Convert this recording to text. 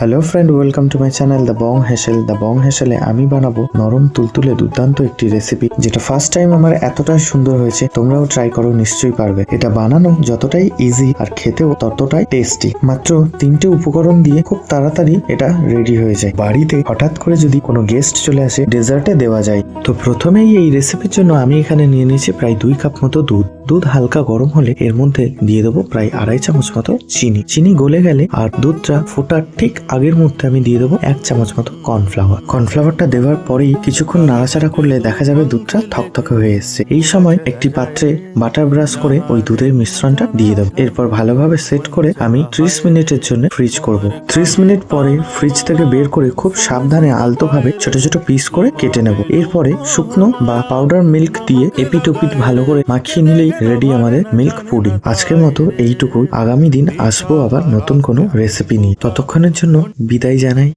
Hello friend, welcome to my channel the Bong Hesel. The Bong হেসেলে আমি বানাবো নরম তুলতুলে দুর্দান্ত একটি রেসিপি, যেটা ফার্স্ট টাইম আমার এতটাই সুন্দর হয়েছে। তোমরাও ট্রাই করো, নিশ্চয়ই পারবে। এটা বানানো যতটাই ইজি আর খেতেও ততটাই টেস্টি। মাত্র 3টে উপকরণ দিয়ে খুব তাড়াতাড়ি এটা রেডি হয়ে যায়। বাড়িতে হঠাৎ করে যদি কোনো গেস্ট চলে আসে, ডেজার্টে দেওয়া যায়। তো প্রথমেই এই রেসিপির জন্য আমি এখানে নিয়ে নিয়েছি প্রায় 2 কাপ মতো দুধ। দুধ হালকা গরম হলে এর মধ্যে দিয়ে দেবো প্রায় 2.5 চামচ মতো চিনি। চিনি গলে গেলে আর দুধটা ফোটার ঠিক আগের মুহূর্তে আমি দিয়ে দেবো 1 চামচ মতো কর্নফ্লাওয়ার। কর্নফ্লাওয়ারটা দেওয়ার পরেই কিছুক্ষণ নাড়াচাড়া করলে দেখা যাবে দুধটা থকথকে হয়ে এসছে। এই সময় একটি পাত্রে বাটার ব্রাশ করে ওই দুধের মিশ্রণটা দিয়ে দেবো। এরপর ভালোভাবে সেট করে আমি 30 মিনিটের জন্য ফ্রিজ করব। 30 মিনিট পরে ফ্রিজ থেকে বের করে খুব সাবধানে আলতো ভাবে ছোট ছোট পিস করে কেটে নেব। এরপরে শুকনো বা পাউডার মিল্ক দিয়ে এপিট ওপিট ভালো করে মাখিয়ে নিলেই রেডি আমাদের মিল্ক পুডিং। আজকের মতো এইটুকুই। আগামী দিন আসবো আবার নতুন কোনো রেসিপি নিয়ে। ততক্ষণের জন্য বিদায় জানাই।